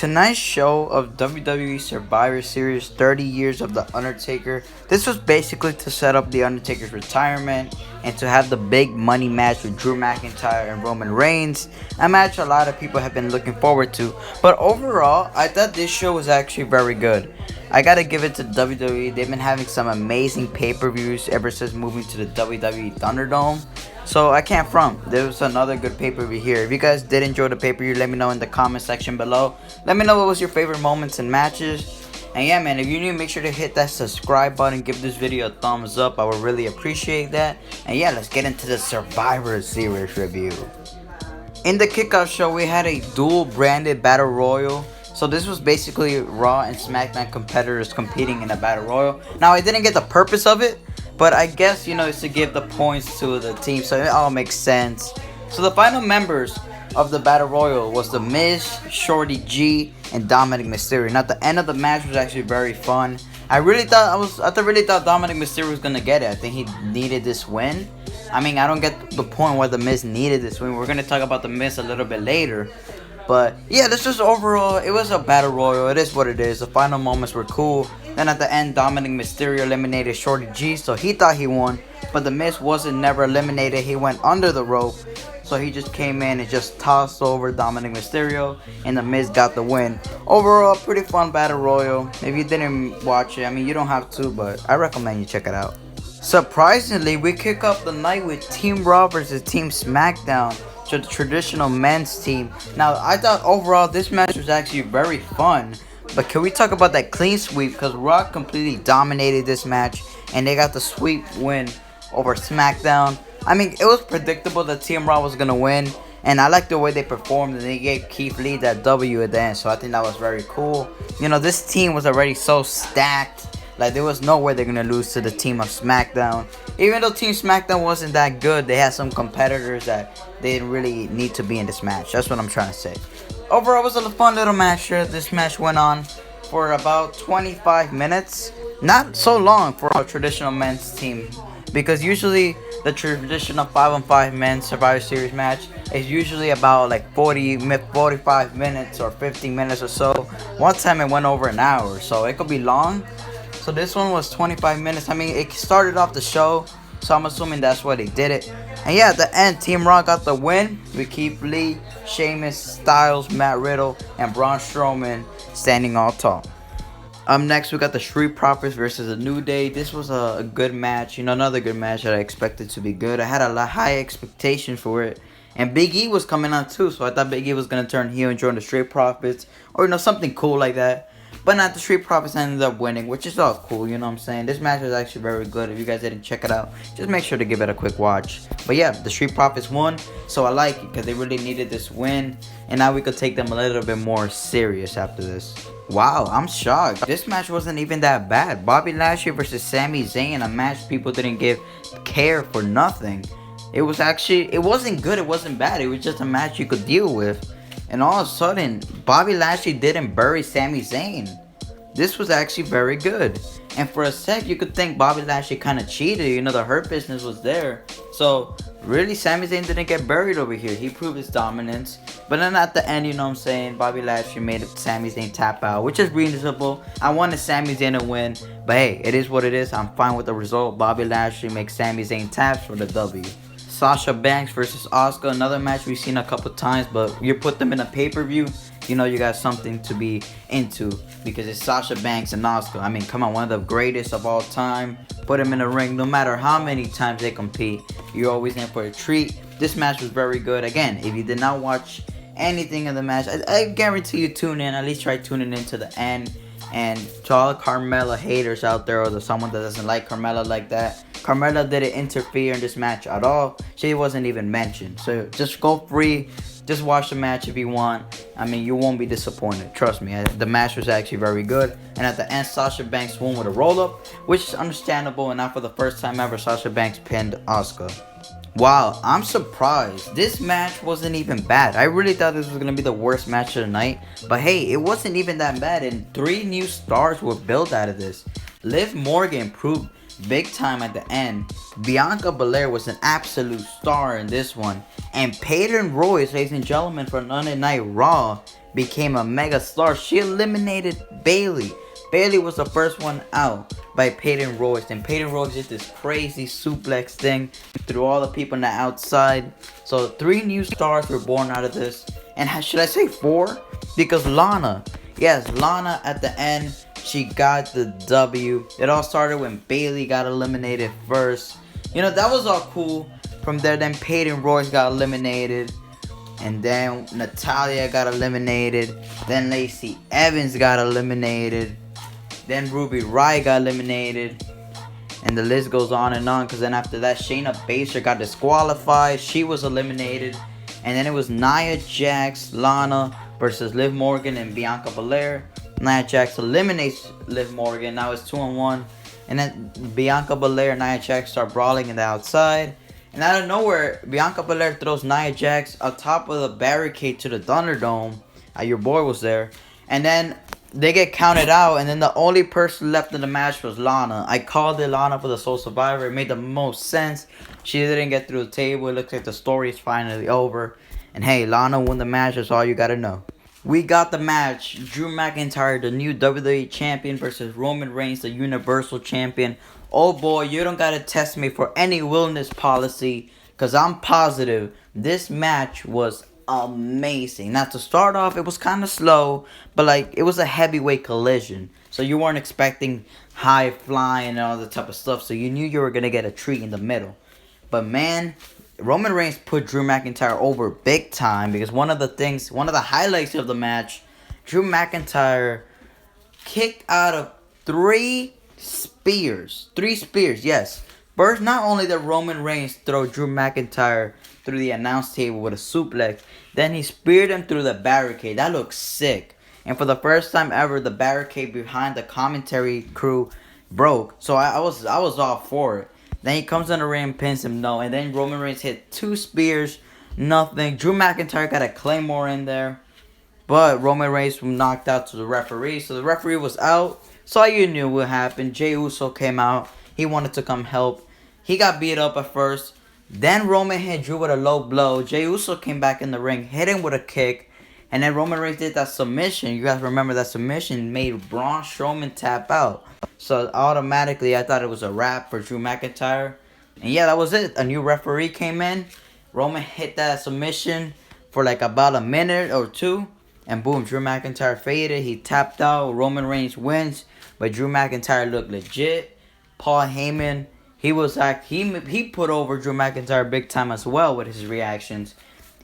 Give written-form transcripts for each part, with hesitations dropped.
tonight's show of WWE Survivor Series 30 Years of The Undertaker, this was basically to set up The Undertaker's retirement and to have the big money match with Drew McIntyre and Roman Reigns, a match a lot of people have been looking forward to. But overall, I thought this show was actually very good. I gotta give it to WWE. They've been having some amazing pay-per-views ever since moving to the WWE Thunderdome. So I can't front. There was another good pay-per-view here. If you guys did enjoy the pay-per-view, let me know in the comment section below. Let me know what was your favorite moments and matches. And yeah, man, if you're new, make sure to hit that subscribe button. Give this video a thumbs up. I would really appreciate that. And yeah, let's get into the Survivor Series review. In the kickoff show, we had a dual branded battle royal. So this was basically Raw and SmackDown competitors competing in a battle royal. Now, I didn't get the purpose of it, but I guess, it's to give the points to the team, so it all makes sense. So the final members of the battle royal was The Miz, Shorty G, and Dominic Mysterio. Now, the end of the match was actually very fun. I really thought Dominic Mysterio was gonna get it. I think he needed this win. I mean, I don't get the point why The Miz needed this win. We're gonna talk about The Miz a little bit later. But yeah, this was overall, it was a battle royal. It is what it is. The final moments were cool. Then at the end, Dominic Mysterio eliminated Shorty G, so he thought he won. But The Miz wasn't never eliminated. He went under the rope. So he just came in and just tossed over Dominic Mysterio, and The Miz got the win. Overall, pretty fun battle royal. If you didn't watch it, I mean, you don't have to, but I recommend you check it out. Surprisingly, we kick off the night with Team Raw versus Team SmackDown. To the traditional men's team. Now, I thought overall this match was actually very fun. But can we talk about that clean sweep? Because Raw completely dominated this match. And they got the sweep win over SmackDown. I mean, it was predictable that Team Raw was going to win. And I like the way they performed. And they gave Keith Lee that W at the end. So I think that was very cool. This team was already so stacked. Like, there was no way they're going to lose to the team of SmackDown. Even though Team SmackDown wasn't that good, they had some competitors that they didn't really need to be in this match. That's what I'm trying to say. Overall, it was a fun little match here. This match went on for about 25 minutes. Not so long for a traditional men's team. Because usually, the traditional 5-on-5 men's Survivor Series match is usually about like 45 minutes or 50 minutes or so. One time it went over an hour, so it could be long. So this one was 25 minutes. I mean, it started off the show, so I'm assuming that's why they did it. And yeah, at the end, Team Raw got the win with Keith Lee, Sheamus, Styles, Matt Riddle, and Braun Strowman standing all tall. Up next, we got the Street Profits versus the New Day. This was a good match. Another good match that I expected to be good. I had a high expectation for it. And Big E was coming on too, so I thought Big E was going to turn heel and join the Street Profits. Or, something cool like that. But not, the Street Profits ended up winning, which is all cool, you know what I'm saying? This match was actually very good. If you guys didn't check it out, just make sure to give it a quick watch. But yeah, the Street Profits won, so I like it because they really needed this win. And now we could take them a little bit more serious after this. Wow, I'm shocked. This match wasn't even that bad. Bobby Lashley versus Sami Zayn, a match people didn't care for nothing. It wasn't good, it wasn't bad. It was just a match you could deal with. And all of a sudden, Bobby Lashley didn't bury Sami Zayn. This was actually very good. And for a sec, you could think Bobby Lashley kind of cheated. The Hurt Business was there. So, really, Sami Zayn didn't get buried over here. He proved his dominance. But then at the end, Bobby Lashley made Sami Zayn tap out, which is reasonable. I wanted Sami Zayn to win. But hey, it is what it is. I'm fine with the result. Bobby Lashley makes Sami Zayn taps for the W. Sasha Banks versus Asuka, another match we've seen a couple times, but you put them in a pay-per-view, you got something to be into, because it's Sasha Banks and Asuka. I mean, come on, one of the greatest of all time. Put them in the ring, no matter how many times they compete, you're always in for a treat. This match was very good. Again, if you did not watch anything of the match, I guarantee you tune in, at least try tuning in to the end. And to all the Carmella haters out there, or someone that doesn't like Carmella like that, Carmella didn't interfere in this match at all. She wasn't even mentioned. So just go free. Just watch the match if you want. I mean, you won't be disappointed. Trust me. The match was actually very good. And at the end, Sasha Banks won with a roll-up, which is understandable. And not for the first time ever, Sasha Banks pinned Asuka. Wow, I'm surprised. This match wasn't even bad. I really thought this was going to be the worst match of the night. But hey, it wasn't even that bad. And 3 new stars were built out of this. Liv Morgan proved big time at the end. Bianca Belair was an absolute star in this one. And Peyton Royce, ladies and gentlemen, for Monday Night Raw, became a mega star. She eliminated Bayley. Bayley was the first one out by Peyton Royce. And Peyton Royce did this crazy suplex thing through all the people on the outside. So 3 new stars were born out of this. And should I say 4? Because Lana. Yes, Lana at the end, she got the W. It all started when Bayley got eliminated first. You know, that was all cool. From there, then Peyton Royce got eliminated. And then Natalya got eliminated. Then Lacey Evans got eliminated. Then Ruby Riott got eliminated. And the list goes on. Because then after that, Shayna Baszler got disqualified. She was eliminated. And then it was Nia Jax, Lana versus Liv Morgan and Bianca Belair. Nia Jax eliminates Liv Morgan. Now it's 2-1. And then Bianca Belair and Nia Jax start brawling in the outside. And out of nowhere, Bianca Belair throws Nia Jax on top of the barricade to the Thunderdome. Your boy was there. And then they get counted out. And then the only person left in the match was Lana. I called it Lana for the Soul Survivor. It made the most sense. She didn't get through the table. It looks like the story is finally over. And hey, Lana won the match. That's all you got to know. We got the match. Drew McIntyre, the new WWE Champion, versus Roman Reigns, the Universal Champion. Oh boy, you don't gotta test me for any wellness policy, because I'm positive this match was amazing. Now, to start off, it was kind of slow, but like, it was a heavyweight collision. So you weren't expecting high flying and all that type of stuff. So you knew you were gonna get a treat in the middle. But man, Roman Reigns put Drew McIntyre over big time, because one of the highlights of the match, Drew McIntyre kicked out of 3 spears. 3 spears, yes. First, not only did Roman Reigns throw Drew McIntyre through the announce table with a suplex, then he speared him through the barricade. That looks sick. And for the first time ever, the barricade behind the commentary crew broke. So I was all for it. Then he comes in the ring, pins him, no. And then Roman Reigns hit 2 spears, nothing. Drew McIntyre got a Claymore in there. But Roman Reigns was knocked out to the referee. So the referee was out. So you knew what happened. Jey Uso came out. He wanted to come help. He got beat up at first. Then Roman hit Drew with a low blow. Jey Uso came back in the ring, hit him with a kick. And then Roman Reigns did that submission. You guys remember that submission made Braun Strowman tap out. So automatically I thought it was a wrap for Drew McIntyre. And yeah, that was it. A new referee came in. Roman hit that submission for like about a minute or 2. And boom, Drew McIntyre faded. He tapped out. Roman Reigns wins. But Drew McIntyre looked legit. Paul Heyman, he put over Drew McIntyre big time as well with his reactions.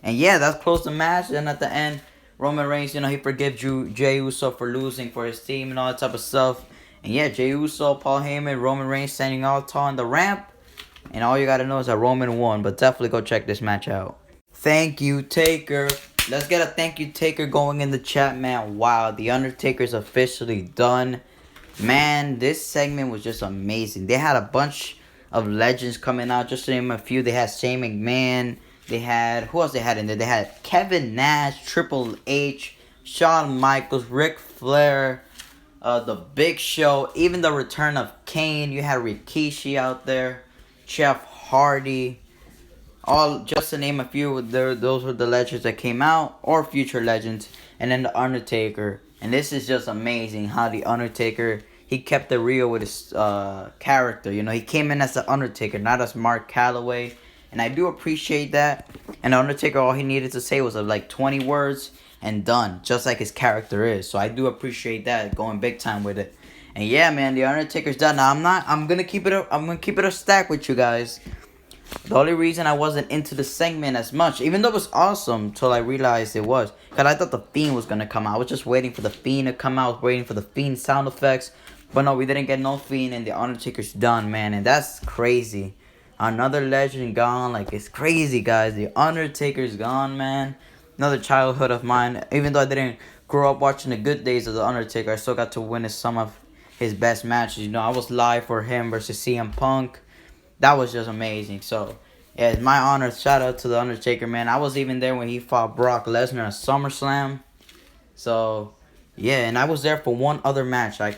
And yeah, that closed the match. And at the end, Roman Reigns, he forgave Jey Uso for losing for his team and all that type of stuff. And yeah, Jey Uso, Paul Heyman, Roman Reigns standing all tall on the ramp. And all you got to know is that Roman won. But definitely go check this match out. Thank you, Taker. Let's get a thank you, Taker, going in the chat, man. Wow, The Undertaker's officially done. Man, this segment was just amazing. They had a bunch of legends coming out. Just to name a few, they had Shane McMahon. They had, who else they had in there? They had Kevin Nash, Triple H, Shawn Michaels, Ric Flair, The Big Show, even the return of Kane. You had Rikishi out there, Jeff Hardy. All, just to name a few, those were the legends that came out, or future legends. And then The Undertaker. And this is just amazing how The Undertaker, he kept it real with his character. He came in as The Undertaker, not as Mark Calloway. And I do appreciate that. And The Undertaker, all he needed to say was like 20 words and done. Just like his character is. So I do appreciate that, going big time with it. And yeah, man, The Undertaker's done. Now I'm gonna keep it a stack with you guys. The only reason I wasn't into the segment as much, even though it was awesome, till I realized it was, because I thought The Fiend was going to come out. I was just waiting for The Fiend to come out. I was waiting for The Fiend sound effects. But no, we didn't get no Fiend, and The Undertaker's done, man. And that's crazy. Another legend gone. Like, it's crazy, guys. The Undertaker's gone, man. Another childhood of mine. Even though I didn't grow up watching the good days of The Undertaker, I still got to witness some of his best matches. I was live for him versus CM Punk. That was just amazing. So, yeah, it's my honor. Shout out to The Undertaker, man. I was even there when he fought Brock Lesnar at SummerSlam. So, yeah, and I was there for one other match. I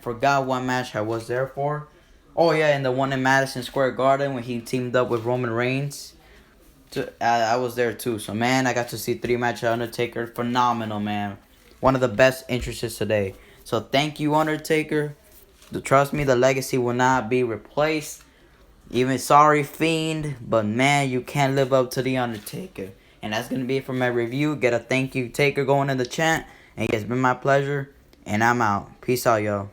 forgot what match I was there for. Oh, yeah, and the one in Madison Square Garden when he teamed up with Roman Reigns. I was there too. So man, I got to see 3 matches of Undertaker. Phenomenal, man. One of the best entrances today. So thank you, Undertaker. Trust me, the legacy will not be replaced. Even sorry, Fiend, but man, you can't live up to the Undertaker. And that's gonna be it for my review. Get a thank you, Taker, going in the chat. And it's been my pleasure. And I'm out. Peace out, y'all.